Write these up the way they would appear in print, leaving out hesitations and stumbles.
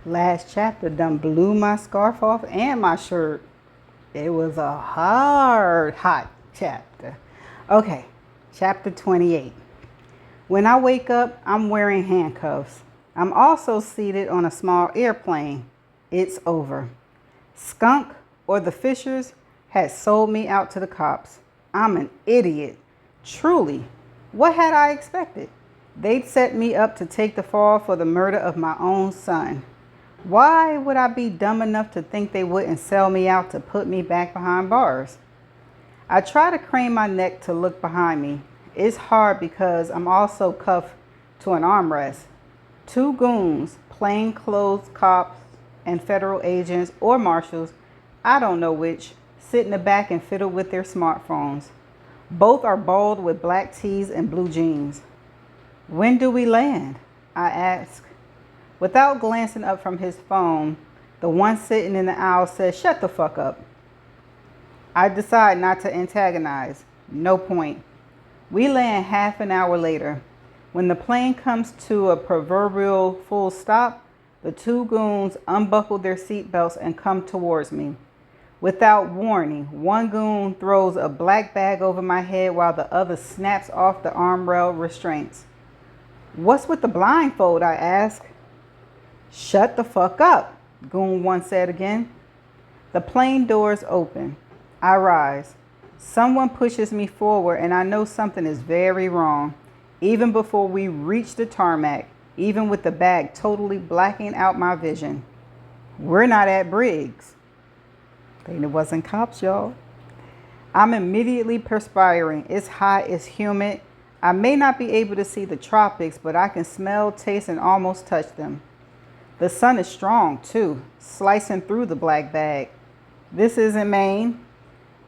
Last chapter done blew my scarf off and my shirt. It was a hot chapter. Okay, chapter 28. When I wake up, I'm wearing handcuffs. I'm also seated on a small airplane. It's over. Skunk or the Fishers had sold me out to the cops. I'm an idiot. Truly. What had I expected? They'd set me up to take the fall for the murder of my own son. Why would I be dumb enough to think they wouldn't sell me out to put me back behind bars? I try to crane my neck to look behind me. It's hard because I'm also cuffed to an armrest. Two goons, plainclothes cops and federal agents or marshals, I don't know which, sit in the back and fiddle with their smartphones. Both are bald with black tees and blue jeans. When do we land? I ask. Without glancing up from his phone, the one sitting in the aisle says, "Shut the fuck up." I decide not to antagonize. No point. We land half an hour later. When the plane comes to a proverbial full stop, the two goons unbuckle their seatbelts and come towards me. Without warning, one goon throws a black bag over my head while the other snaps off the armrest restraints. "What's with the blindfold?" I ask. "Shut the fuck up," goon one said again. The plane doors open. I rise. Someone pushes me forward and I know something is very wrong. Even before we reach the tarmac, even with the bag totally blacking out my vision. We're not at Briggs. It wasn't cops, y'all. I'm immediately perspiring. It's hot, it's humid. I may not be able to see the tropics, but I can smell, taste, and almost touch them. The sun is strong, too, slicing through the black bag. This isn't Maine.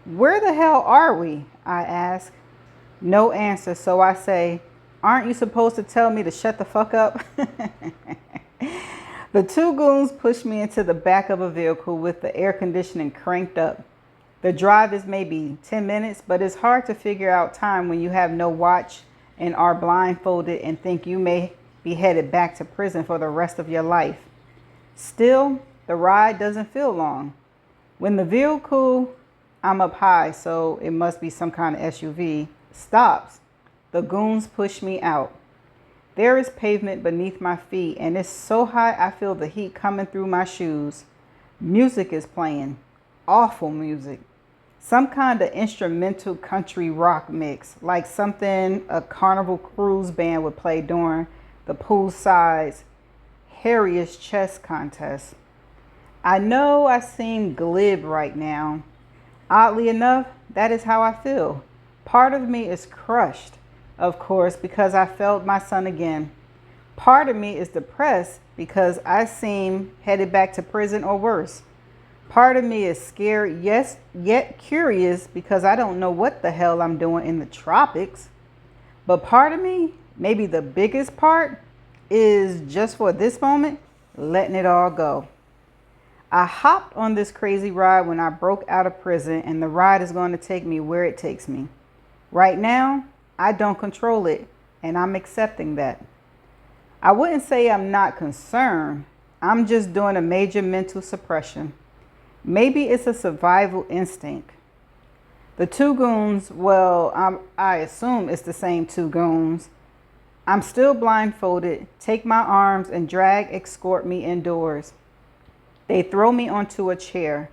Where the hell are we? I ask. No answer, so I say, "Aren't you supposed to tell me to shut the fuck up?" The two goons push me into the back of a vehicle with the air conditioning cranked up. The drive is maybe 10 minutes, but it's hard to figure out time when you have no watch and are blindfolded and think you may be headed back to prison for the rest of your life. Still, the ride doesn't feel long. When the vehicle, I'm up high, so it must be some kind of SUV, stops, the goons push me out. There is pavement beneath my feet, and it's so hot I feel the heat coming through my shoes. Music is playing. Awful music. Some kind of instrumental country rock mix, like something a Carnival Cruise band would play during the poolside's hairiest chess contest. I know I seem glib right now. Oddly enough, that is how I feel. Part of me is crushed, of course, because I failed my son again. Part of me is depressed because I seem headed back to prison or worse. Part of me is scared, yes, yet curious because I don't know what the hell I'm doing in the tropics. But part of me, maybe the biggest part, is just for this moment, letting it all go. I hopped on this crazy ride when I broke out of prison, and the ride is going to take me where it takes me. Right now, I don't control it, and I'm accepting that. I wouldn't say I'm not concerned. I'm just doing a major mental suppression. Maybe it's a survival instinct. The two goons, well, I assume it's the same two goons. I'm still blindfolded, take my arms and escort me indoors. They throw me onto a chair.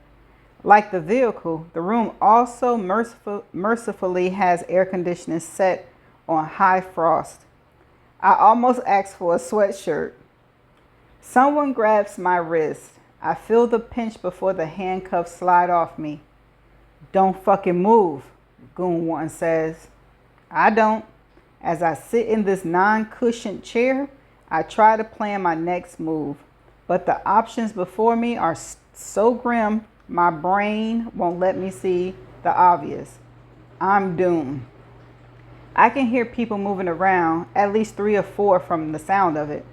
Like the vehicle, the room also mercifully has air conditioning set on high frost. I almost asked for a sweatshirt. Someone grabs my wrist. I feel the pinch before the handcuffs slide off me. "Don't fucking move," goon one says. I don't. As I sit in this non-cushioned chair, I try to plan my next move. But the options before me are so grim, my brain won't let me see the obvious. I'm doomed. I can hear people moving around, at least 3 or 4 from the sound of it.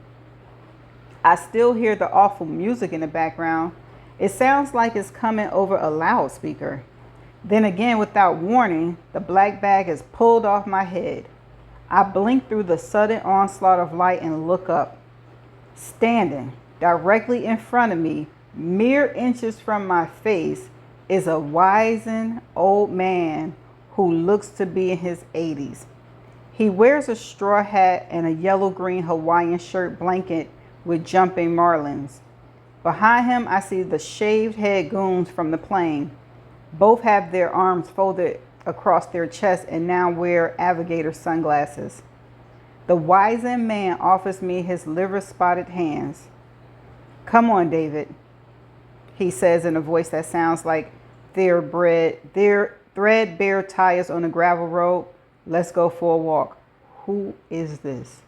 I still hear the awful music in the background. It sounds like it's coming over a loudspeaker. Then again, without warning, the black bag is pulled off my head. I blink through the sudden onslaught of light and look up. Standing, Directly in front of me, mere inches from my face, is a wizened old man who looks to be in his 80s. He wears a straw hat and a yellow-green Hawaiian shirt blanket with jumping marlins. Behind him, I see the shaved head goons from the plane. Both have their arms folded across their chests and now wear aviator sunglasses. The wizened man offers me his liver-spotted hands. "Come on, David," he says in a voice that sounds like they're threadbare tires on a gravel road. "Let's go for a walk." Who is this?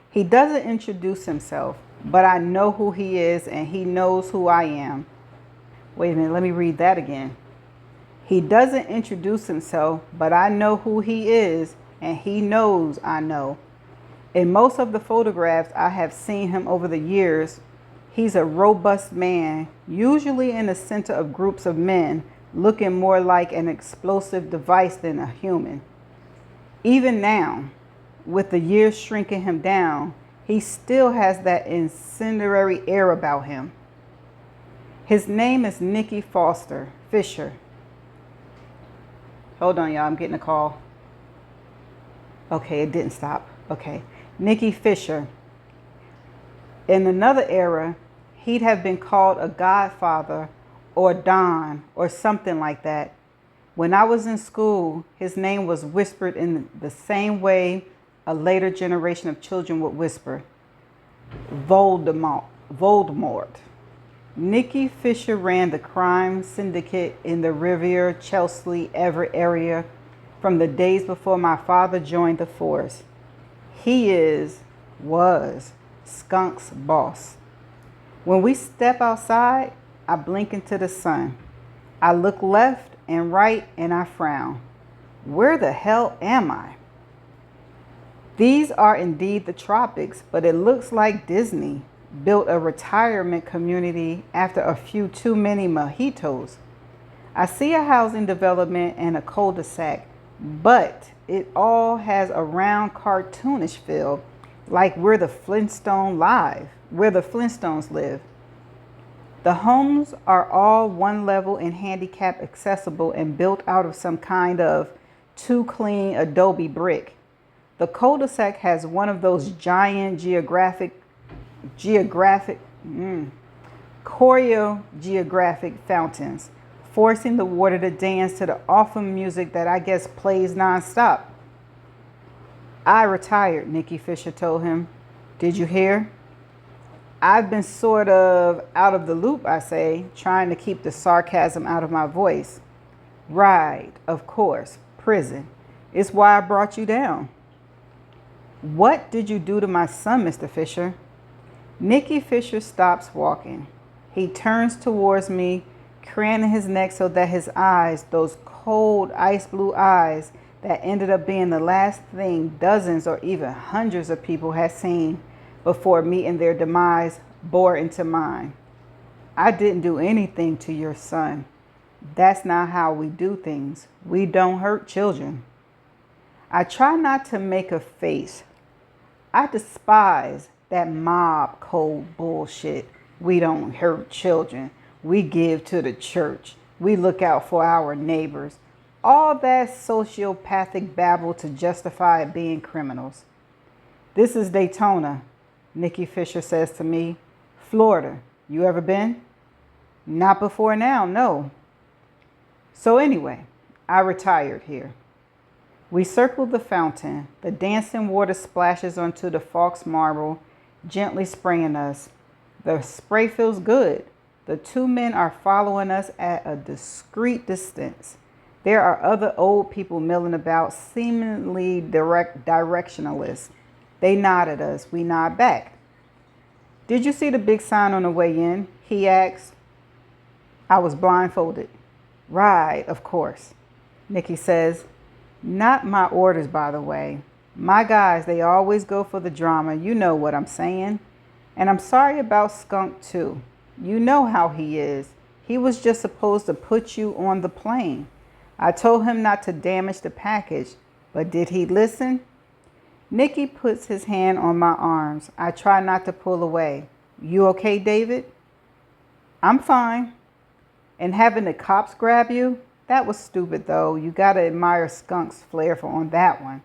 He doesn't introduce himself, but I know who he is and he knows who I am. Wait a minute, let me read that again. He doesn't introduce himself, but I know who he is and he knows I know. In most of the photographs I have seen him over the years, he's a robust man, usually in the center of groups of men, looking more like an explosive device than a human. Even now, with the years shrinking him down, he still has that incendiary air about him. His name is Nicky Foster Fisher. Hold on, y'all, I'm getting a call. Okay, it didn't stop. Okay, Nicky Fisher. In another era, he'd have been called a godfather or Don or something like that. When I was in school, his name was whispered in the same way a later generation of children would whisper. Voldemort. Nicky Fisher ran the crime syndicate in the Riviera, Chelsea, Everett area from the days before my father joined the force. He was Skunk's boss. When we step outside, I blink into the sun. I look left and right and I frown. Where the hell am I? These are indeed the tropics, but it looks like Disney built a retirement community after a few too many mojitos. I see a housing development and a cul-de-sac, but it all has a round cartoonish feel, like where the Flintstones live. The homes are all one level and handicap accessible and built out of some kind of too clean adobe brick. The cul-de-sac has one of those giant choreographic fountains, forcing the water to dance to the awful music that I guess plays nonstop. "I retired," Nicky Fisher told him. "Did you hear?" I've been sort of out of the loop, I say, trying to keep the sarcasm out of my voice. "Right, of course, prison. It's why I brought you down." "What did you do to my son, Mr. Fisher?" Nicky Fisher stops walking. He turns towards me, craning his neck so that his eyes, those cold ice blue eyes that ended up being the last thing dozens or even hundreds of people had seen before meeting their demise, bore into mine. "I didn't do anything to your son. That's not how we do things. We don't hurt children." I try not to make a face. I despise that mob code bullshit. We don't hurt children. We give to the church. We look out for our neighbors. All that sociopathic babble to justify being criminals. "This is Daytona," Nicky Fisher says to me. "Florida. You ever been?" "Not before now, no." So anyway, I retired here. We circle the fountain. The dancing water splashes onto the false marble, gently spraying us. The spray feels good. The two men are following us at a discreet distance. There are other old people milling about, seemingly directionless. They nod at us. We nod back. "Did you see the big sign on the way in?" he asks. I was blindfolded. "Right, of course," Nicky says. "Not my orders, by the way. My guys, they always go for the drama. You know what I'm saying. And I'm sorry about Skunk, too. You know how he is. He was just supposed to put you on the plane. I told him not to damage the package, but did he listen?" Nicky puts his hand on my arms. I try not to pull away. You okay, David? I'm fine. And having the cops grab you? That was stupid, though. You gotta admire Skunk's flair on that one.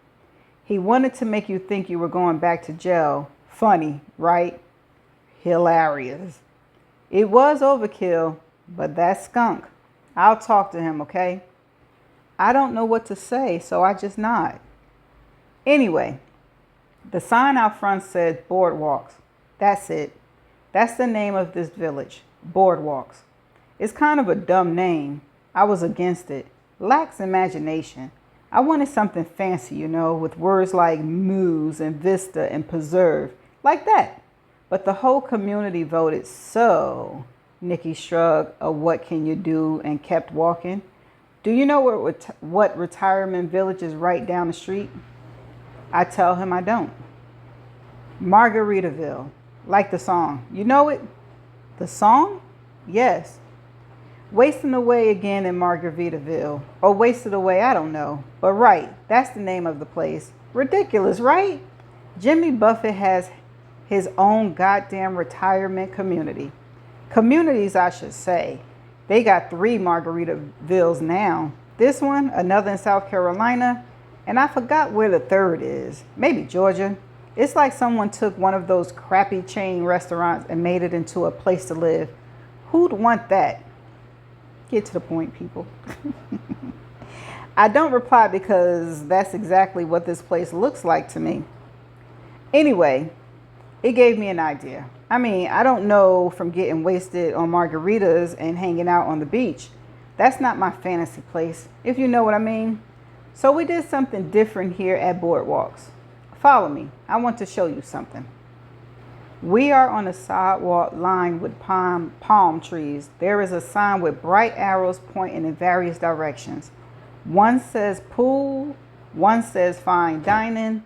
He wanted to make you think you were going back to jail. Funny, right? Hilarious. It was overkill, but that's Skunk. I'll talk to him, okay? I don't know what to say, so I just nod. Anyway, the sign out front said Boardwalks. That's it. That's the name of this village, Boardwalks. It's kind of a dumb name. I was against it. Lacks imagination. I wanted something fancy, with words like moose and vista and preserve, like that. But the whole community voted so. Nicky shrugged a what can you do and kept walking. Do you know what retirement village is right down the street? I tell him I don't. Margaritaville, like the song. You know it? The song? Yes. Wasting away again in Margaritaville. Or wasted away, I don't know. But right, that's the name of the place. Ridiculous, right? Jimmy Buffett has his own goddamn retirement community. Communities, I should say. They got 3 Margaritavilles now. This one, another in South Carolina, and I forgot where the third is. Maybe Georgia. It's like someone took one of those crappy chain restaurants and made it into a place to live. Who'd want that? Get to the point, people. I don't reply because that's exactly what this place looks like to me. Anyway, it gave me an idea. I don't know from getting wasted on margaritas and hanging out on the beach. That's not my fantasy place, if you know what I mean. So we did something different here at Boardwalks. Follow me. I want to show you something. We are on a sidewalk lined with palm trees. There is a sign with bright arrows pointing in various directions. One says pool, one says fine dining.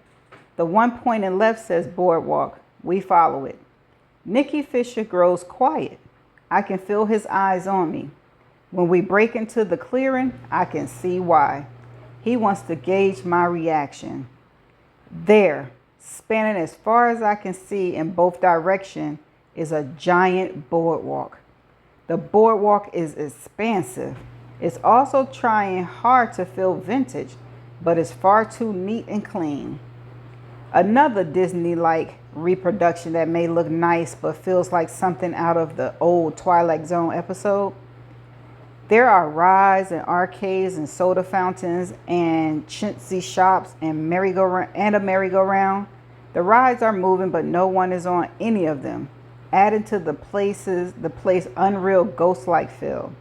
The one pointing left says Boardwalk. We follow it. Nicky Fisher grows quiet. I can feel his eyes on me. When we break into the clearing, I can see why. He wants to gauge my reaction. There, spanning as far as I can see in both directions, is a giant boardwalk. The boardwalk is expansive. It's also trying hard to feel vintage, but it's far too neat and clean. Another Disney-like reproduction that may look nice but feels like something out of the old Twilight Zone episode. There are rides and arcades and soda fountains and chintzy shops and a merry-go-round. The rides are moving, but no one is on any of them, adding to the place unreal ghost-like feel.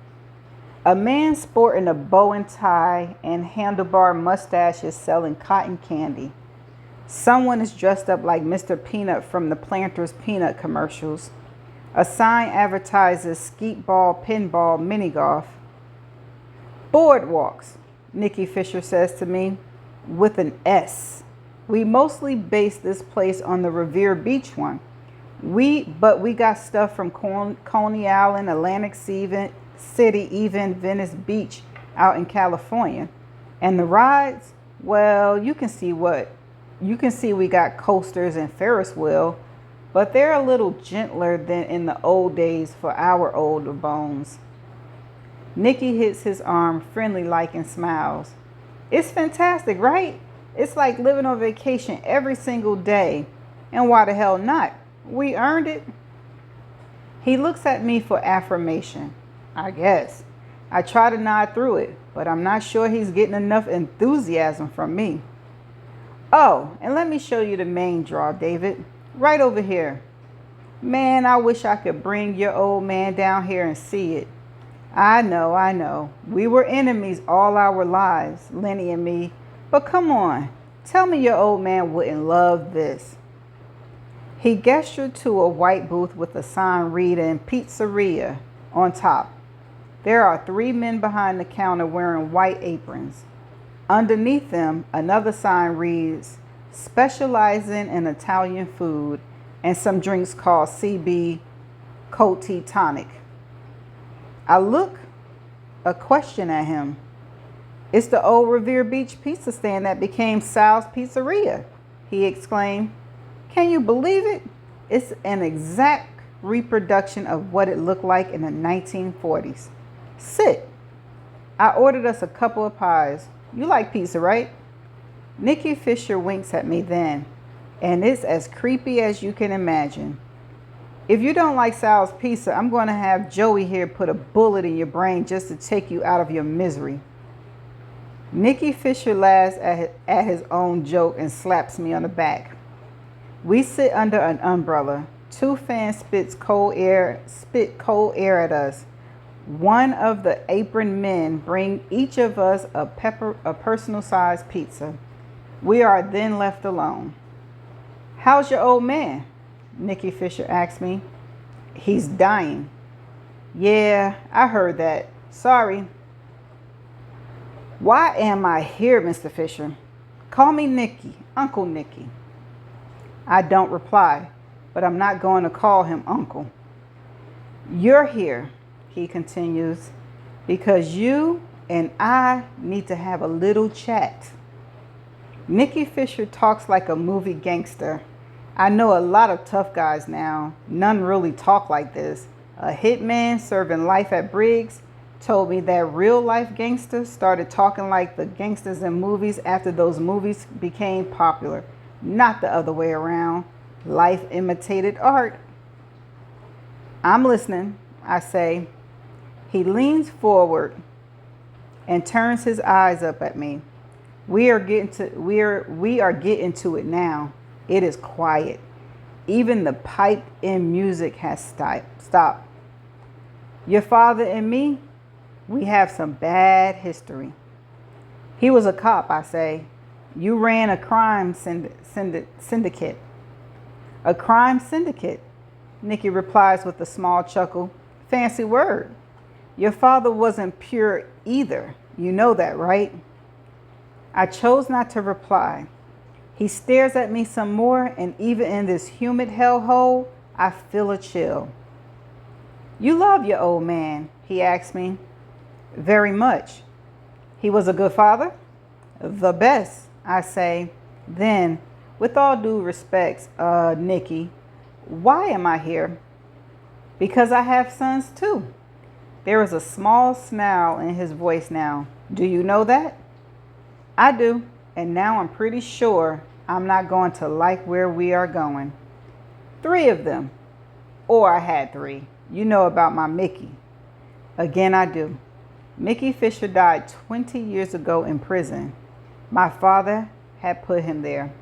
A man sporting a bow and tie and handlebar mustache is selling cotton candy. Someone is dressed up like Mr. Peanut from the Planters Peanut commercials. A sign advertises skeet ball, pinball, mini golf. Boardwalks, Nicky Fisher says to me, with an S. We mostly base this place on the Revere Beach one. But we got stuff from Coney Island, Atlantic City, even Venice Beach out in California. And the rides, well, you can see we got coasters and Ferris wheel, but they're a little gentler than in the old days for our older bones. Nicky hits his arm friendly-like and smiles. It's fantastic, right? It's like living on vacation every single day. And why the hell not? We earned it. He looks at me for affirmation, I guess. I try to nod through it, but I'm not sure he's getting enough enthusiasm from me. Oh, and let me show you the main draw, David. Right over here. Man, I wish I could bring your old man down here and see it. I know. We were enemies all our lives, Lenny and me. But come on, tell me your old man wouldn't love this. He gestured to a white booth with a sign reading Pizzeria on top. There are 3 men behind the counter wearing white aprons. Underneath them, another sign reads, specializing in Italian food and some drinks called CB Coty Tonic. I look a question at him. It's the old Revere Beach pizza stand that became Sal's Pizzeria. he exclaimed. Can you believe it? It's an exact reproduction of what it looked like in the 1940s. Sit. I ordered us a couple of pies. You like pizza, right? Nikki Fisher winks at me then, and it's as creepy as you can imagine. If you don't like Sal's pizza, I'm going to have Joey here put a bullet in your brain just to take you out of your misery. Nikki Fisher laughs at his own joke and slaps me on the back. We sit under an umbrella. Two fans spit cold air at us. One of the apron men bring each of us a personal-sized pizza. We are then left alone. How's your old man? Nikki Fisher asked me. He's dying. Yeah, I heard that. Sorry. Why am I here, Mr. Fisher? Call me Nicky, Uncle Nicky. I don't reply, but I'm not going to call him Uncle. You're here, he continues, because you and I need to have a little chat. Nikki Fisher talks like a movie gangster. I know a lot of tough guys now. None really talk like this. A hitman serving life at Briggs told me that real life gangsters started talking like the gangsters in movies after those movies became popular. Not the other way around. Life imitated art. I'm listening, I say. He leans forward and turns his eyes up at me. We are getting to it now. It is quiet. Even the piped-in music has stopped. Your father and me, we have some bad history. He was a cop, I say. You ran a crime syndicate. A crime syndicate, Nikki replies with a small chuckle. Fancy word. Your father wasn't pure either. You know that, right? I chose not to reply. He stares at me some more, and even in this humid hellhole, I feel a chill. You love your old man, he asks me. Very much. He was a good father? The best, I say. Then, with all due respect, Nikki, why am I here? Because I have sons too. There is a small smile in his voice now. Do you know that? I do, and now I'm pretty sure I'm not going to like where we are going. 3 of them. Or I had 3. You know about my Mickey. Again, I do. Mickey Fisher died 20 years ago in prison. My father had put him there.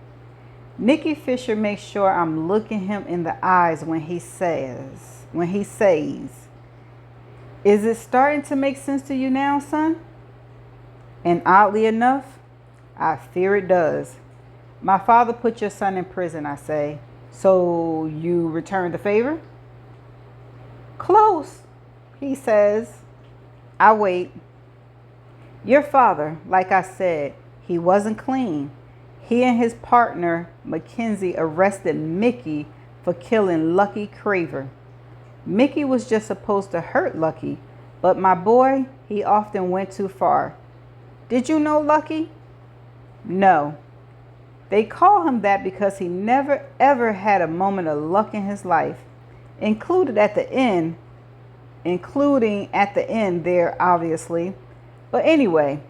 Nikki Fisher makes sure I'm looking him in the eyes when he says, is it starting to make sense to you now, son? And oddly enough, I fear it does. My father put your son in prison, I say. So you returned the favor? Close, he says. I wait. Your father, like I said, he wasn't clean. He and his partner, Mackenzie, arrested Mickey for killing Lucky Craver. Mickey was just supposed to hurt Lucky, but my boy, he often went too far. Did you know Lucky? No. They call him that because he never ever had a moment of luck in his life, including at the end there, obviously. But anyway,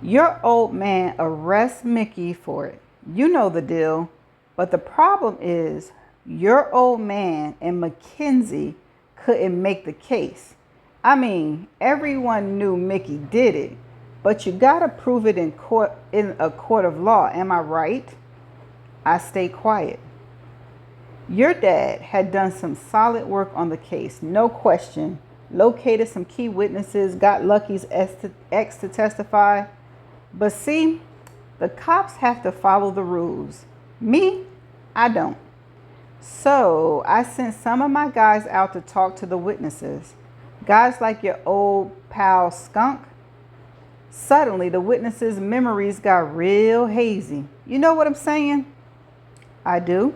your old man arrests Mickey for it. You know the deal. But the problem is your old man and Mackenzie couldn't make the case. I mean, everyone knew Mickey did it, but you gotta prove it in a court of law. Am I right? I stay quiet. Your dad had done some solid work on the case, no question. Located some key witnesses, got Lucky's ex to testify. But see, the cops have to follow the rules. Me, I don't. So I sent some of my guys out to talk to the witnesses. Guys like your old pal Skunk. Suddenly, the witnesses' memories got real hazy. You know what I'm saying? I do.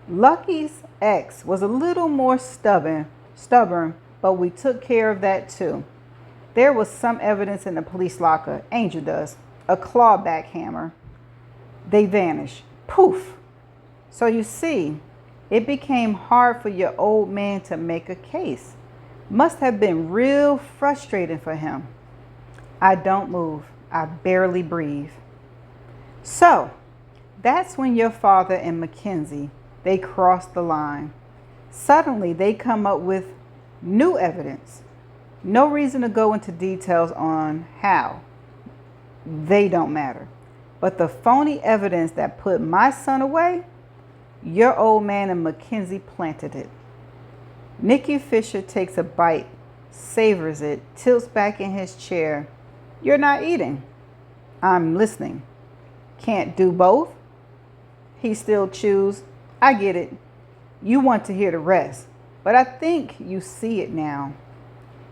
Lucky's ex was a little more stubborn, but we took care of that too. There was some evidence in the police locker. Angel does. A clawback hammer. They vanish. Poof. So you see, it became hard for your old man to make a case. Must have been real frustrating for him. I don't move. I barely breathe. So that's when your father and Mackenzie, they crossed the line. Suddenly they come up with new evidence. No reason to go into details on how. They don't matter. But the phony evidence that put my son away, your old man and Mackenzie planted it. Nicky Fisher takes a bite, savors it, tilts back in his chair. You're not eating. I'm listening. Can't do both? He still chews. I get it. You want to hear the rest, but I think you see it now.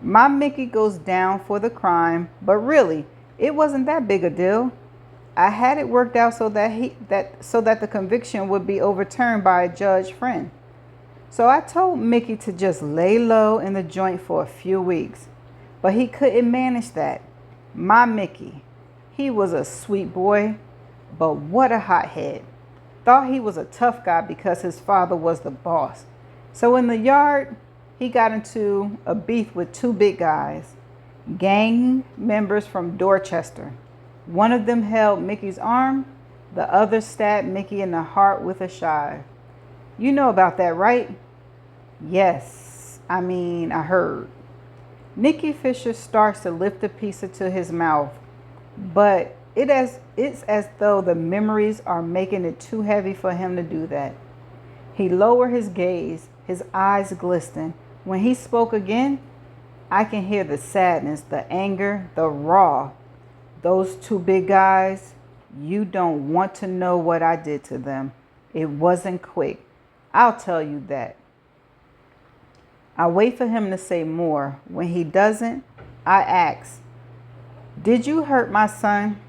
My Mickey goes down for the crime, but really, it wasn't that big a deal. I had it worked out so that the conviction would be overturned by a judge friend. So I told Mickey to just lay low in the joint for a few weeks, but he couldn't manage that. My Mickey, he was a sweet boy, but what a hothead. Thought he was a tough guy because his father was the boss. So in the yard, he got into a beef with two big guys, gang members from Dorchester. One of them held Mickey's arm, the other stabbed Mickey in the heart with a shive. You know about that, right? Yes, I heard. Nicky Fisher starts to lift the pizza to his mouth, but it's as though the memories are making it too heavy for him to do that. He lowered his gaze, his eyes glistened. When he spoke again, I can hear the sadness, the anger, the raw. Those two big guys, you don't want to know what I did to them. It wasn't quick. I'll tell you that. I wait for him to say more. When he doesn't, I ask, did you hurt my son?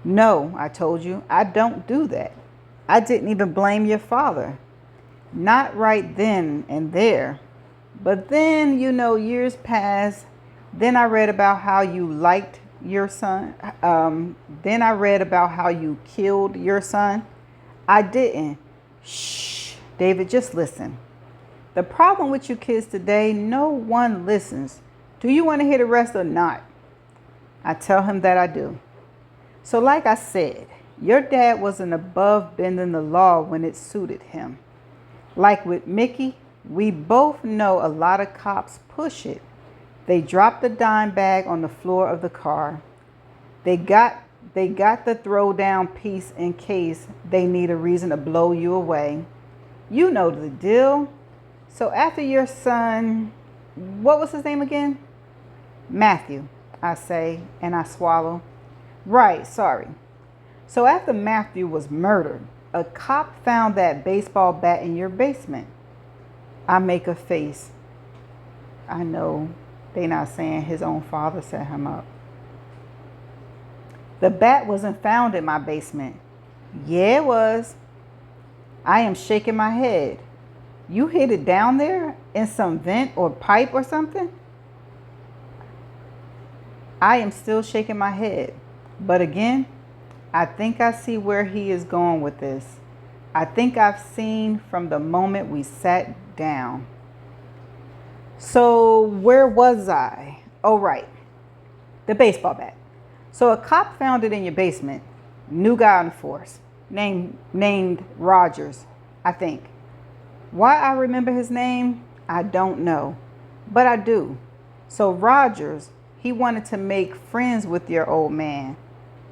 No, I told you, I don't do that. I didn't even blame your father. Not right then and there. But then, years passed. Then I read about how you liked your son. Then I read about how you killed your son. I didn't. Shh, David, just listen. The problem with you kids today, no one listens. Do you want to hear the rest or not? I tell him that I do. So like I said, your dad wasn't above bending the law when it suited him. Like with Mickey, we both know a lot of cops push it. They drop the dime bag on the floor of the car. They got the throwdown piece in case they need a reason to blow you away. You know the deal. So after your son, what was his name again? Matthew, I say, and I swallow. Right, sorry. So after Matthew was murdered, a cop found that baseball bat in your basement. I make a face. I know they not saying his own father set him up. The bat wasn't found in my basement. Yeah, it was. I am shaking my head. You hid it down there in some vent or pipe or something? I am still shaking my head. But again, I think I see where he is going with this. I think I've seen from the moment we sat down. So where was I? Oh, right. The baseball bat. So a cop found it in your basement. New guy on the force. Named Rogers, I think. Why I remember his name, I don't know. But I do. So Rogers, he wanted to make friends with your old man.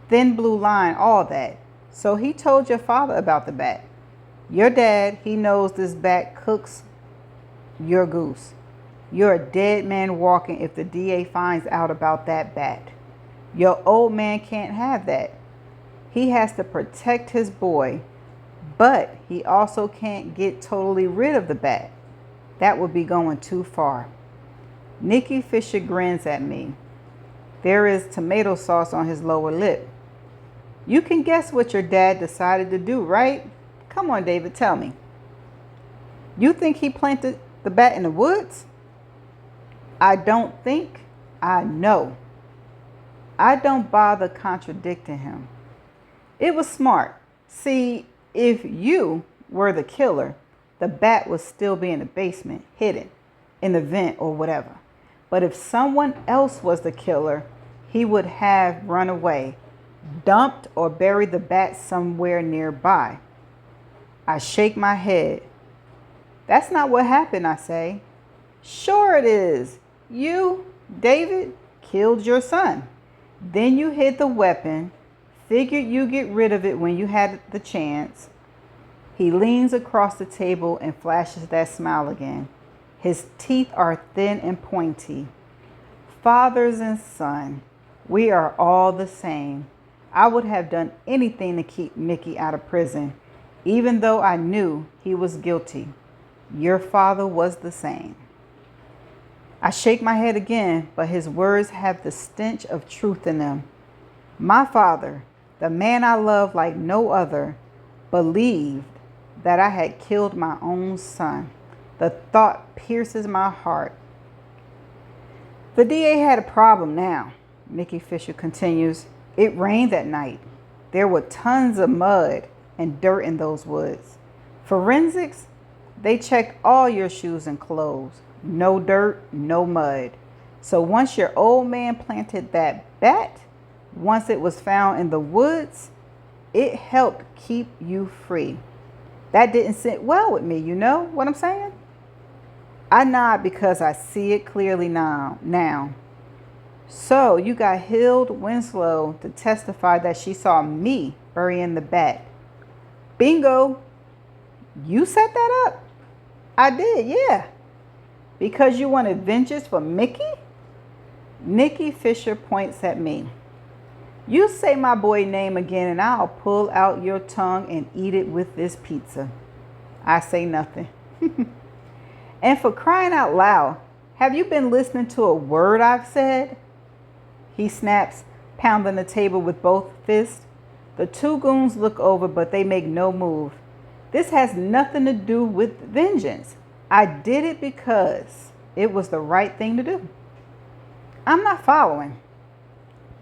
Thin blue line, all that. So he told your father about the bat. Your dad, he knows this bat cooks your goose. You're a dead man walking if the DA finds out about that bat. Your old man can't have that. He has to protect his boy, but he also can't get totally rid of the bat. That would be going too far. Nicky Fisher grins at me. There is tomato sauce on his lower lip. You can guess what your dad decided to do, right? Come on, David, tell me. You think he planted the bat in the woods? I don't think. I know. I don't bother contradicting him. It was smart. See, if you were the killer, the bat would still be in the basement, hidden in the vent or whatever. But if someone else was the killer, he would have run away, dumped or buried the bat somewhere nearby. I shake my head. That's not what happened, I say. Sure it is. You, David, killed your son. Then you hid the weapon, figured you'd get rid of it when you had the chance. He leans across the table and flashes that smile again. His teeth are thin and pointy. Fathers and son, we are all the same. I would have done anything to keep Mickey out of prison, even though I knew he was guilty. Your father was the same. I shake my head again, but his words have the stench of truth in them. My father, the man I love like no other, believed that I had killed my own son. The thought pierces my heart. The DA had a problem now, Mickey Fisher continues. It rained that night. There were tons of mud and dirt in those woods. Forensics, they checked all your shoes and clothes. No dirt, no mud. So once your old man planted that bat, once it was found in the woods, it helped keep you free. That didn't sit well with me, you know what I'm saying? I nod because I see it clearly now. So you got Hilde Winslow to testify that she saw me burying the bat. Bingo. You set that up? I did, yeah. Because you wanted vengeance for Mickey? Nikki Fisher points at me. You say my boy name again and I'll pull out your tongue and eat it with this pizza. I say nothing. And for crying out loud, have you been listening to a word I've said? He snaps, pounding the table with both fists. The two goons look over, but they make no move. This has nothing to do with vengeance. I did it because it was the right thing to do. I'm not following.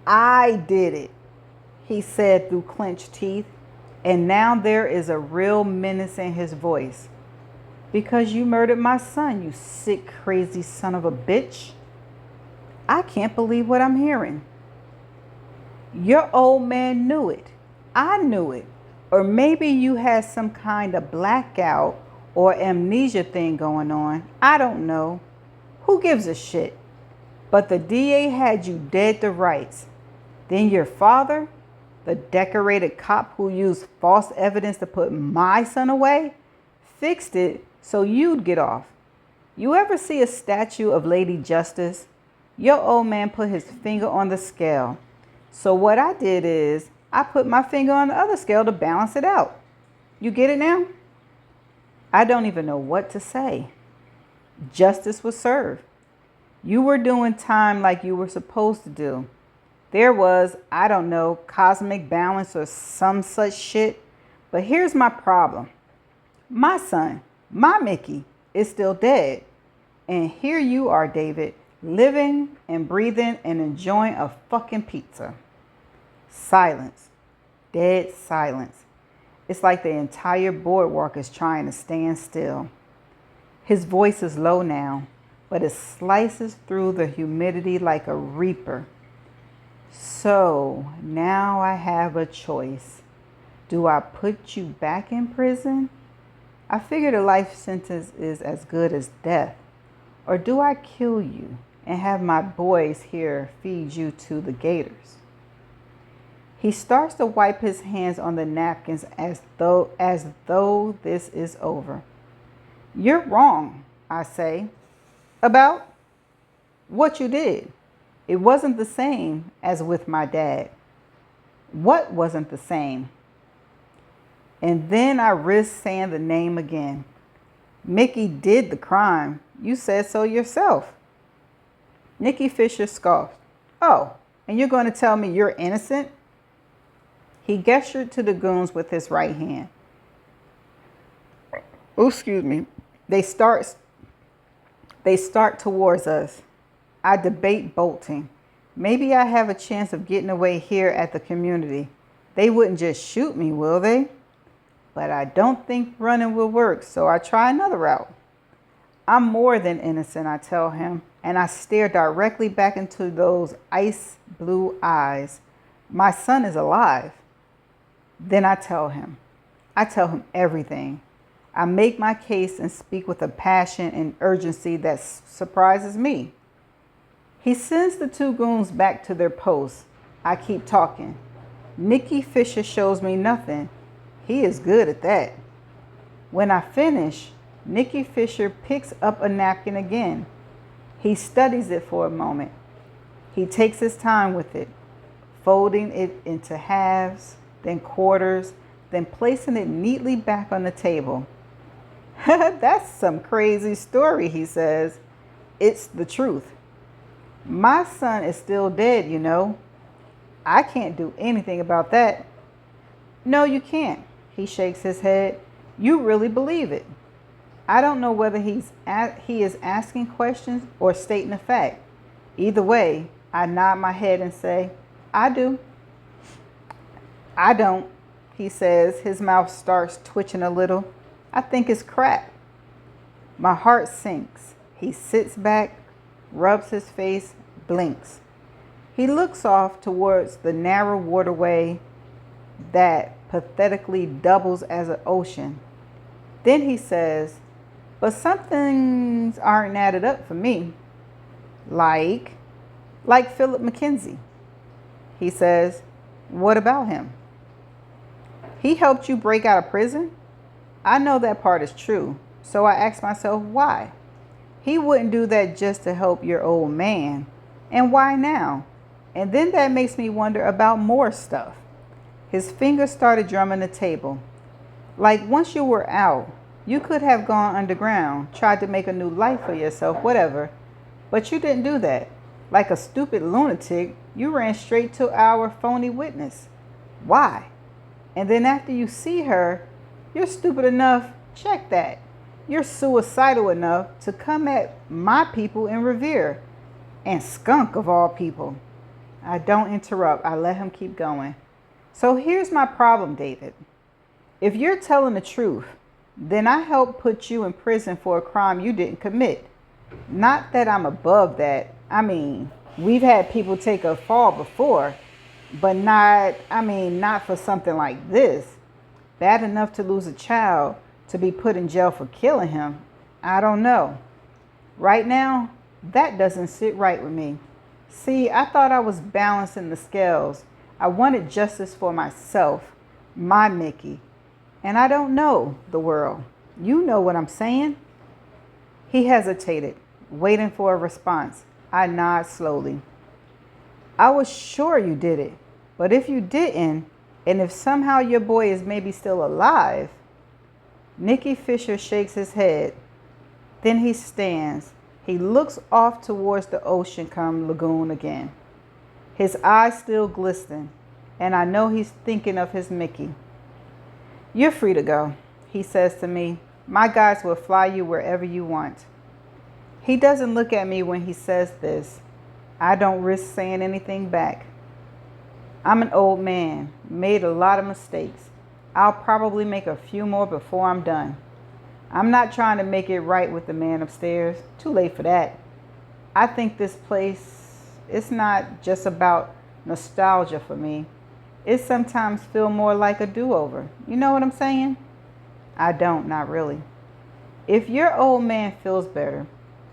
I did it, he said through clenched teeth, and now there is a real menace in his voice. Because you murdered my son, you sick, crazy son of a bitch. I can't believe what I'm hearing. Your old man knew it. I knew it. Or maybe you had some kind of blackout or amnesia thing going on. I don't know. Who gives a shit? But the DA had you dead to rights. Then your father, the decorated cop who used false evidence to put my son away, fixed it so you'd get off. You ever see a statue of Lady Justice? Your old man put his finger on the scale. So what I did is I put my finger on the other scale to balance it out. You get it now? I don't even know what to say. Justice was served. You were doing time like you were supposed to do. There was, I don't know, cosmic balance or some such shit. But here's my problem. My son, my Mickey, is still dead. And here you are, David, living and breathing and enjoying a fucking pizza. Silence. Dead silence. It's like the entire boardwalk is trying to stand still. His voice is low now, but it slices through the humidity like a reaper. So now I have a choice. Do I put you back in prison? I figure the life sentence is as good as death. Or do I kill you and have my boys here feed you to the gators? He starts to wipe his hands on the napkins as though this is over. You're wrong, I say. About what you did. It wasn't the same as with my dad. What wasn't the same? And then I risk saying the name again. Mickey did the crime. You said so yourself. Nikki Fisher scoffed. Oh, and you're going to tell me you're innocent? He gestured to the goons with his right hand. Oh, excuse me. They start towards us. I debate bolting. Maybe I have a chance of getting away here at the community. They wouldn't just shoot me, will they? But I don't think running will work, so I try another route. I'm more than innocent, I tell him, and I stare directly back into those ice blue eyes. My son is alive. Then I tell him everything. I make my case and speak with a passion and urgency that surprises me. He sends the two goons back to their posts. I keep talking. Nicky Fisher shows me nothing. He is good at that. When I finish, Nicky Fisher picks up a napkin again. He studies it for a moment. He takes his time with it, folding it into halves, then quarters, then placing it neatly back on the table. That's some crazy story, he says. It's the truth. My son is still dead, you know. I can't do anything about that. No, you can't. He shakes his head. You really believe it. I don't know whether he is asking questions or stating a fact. Either way, I nod my head and say, I do. I don't, he says. His mouth starts twitching a little. I think it's crap. My heart sinks. He sits back, rubs his face, blinks. He looks off towards the narrow waterway that pathetically doubles as an ocean. Then he says, but some things aren't added up for me. Like Philip McKenzie. He says, what about him? He helped you break out of prison? I know that part is true, so I ask myself why. He wouldn't do that just to help your old man. And why now? And then that makes me wonder about more stuff. His fingers started drumming the table. Like once you were out, you could have gone underground, tried to make a new life for yourself, whatever. But you didn't do that. Like a stupid lunatic, you ran straight to our phony witness. Why? And then after you see her, you're stupid enough, check that. You're suicidal enough to come at my people in Revere. And Skunk of all people. I don't interrupt. I let him keep going. So here's my problem, David. If you're telling the truth, then I helped put you in prison for a crime you didn't commit. Not that I'm above that. I mean, we've had people take a fall before, but not for something like this. Bad enough to lose a child, to be put in jail for killing him. I don't know. Right now, that doesn't sit right with me. See, I thought I was balancing the scales. I wanted justice for myself, my Mickey. And I don't know the world. You know what I'm saying? He hesitated, waiting for a response. I nod slowly. I was sure you did it. But if you didn't, and if somehow your boy is maybe still alive. Nicky Fisher shakes his head. Then he stands. He looks off towards the ocean come lagoon again. His eyes still glisten, and I know he's thinking of his Mickey. You're free to go, he says to me. My guys will fly you wherever you want. He doesn't look at me when he says this. I don't risk saying anything back. I'm an old man, made a lot of mistakes. I'll probably make a few more before I'm done. I'm not trying to make it right with the man upstairs. Too late for that. I think this place, it's not just about nostalgia for me. It sometimes feels more like a do-over. You know what I'm saying? I don't, not really. If your old man feels better,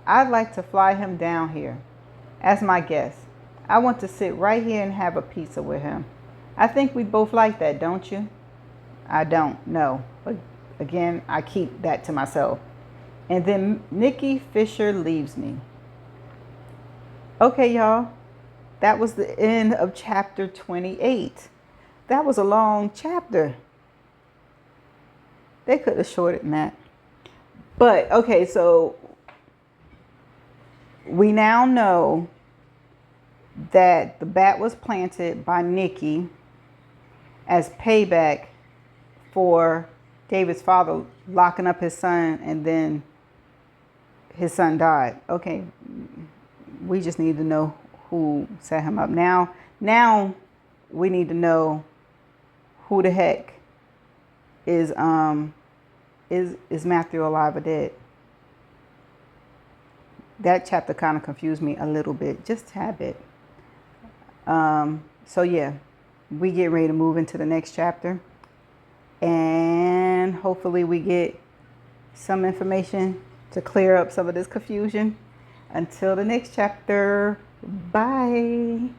I'd like to fly him down here as my guest. I want to sit right here and have a pizza with him. I think we both like that, don't you? I don't, no. But again, I keep that to myself. And then Nicky Fisher leaves me. Okay, y'all. That was the end of chapter 28. That was a long chapter. They could have shortened that. But, okay, so we now know that the bat was planted by Nicky as payback for David's father locking up his son, and then his son died. Okay, we just need to know who set him up. Now we need to know who the heck is Matthew alive or dead? That chapter kind of confused me a little bit, just a tad bit. So yeah, we get ready to move into the next chapter, and hopefully we get some information to clear up some of this confusion. Until the next chapter, bye.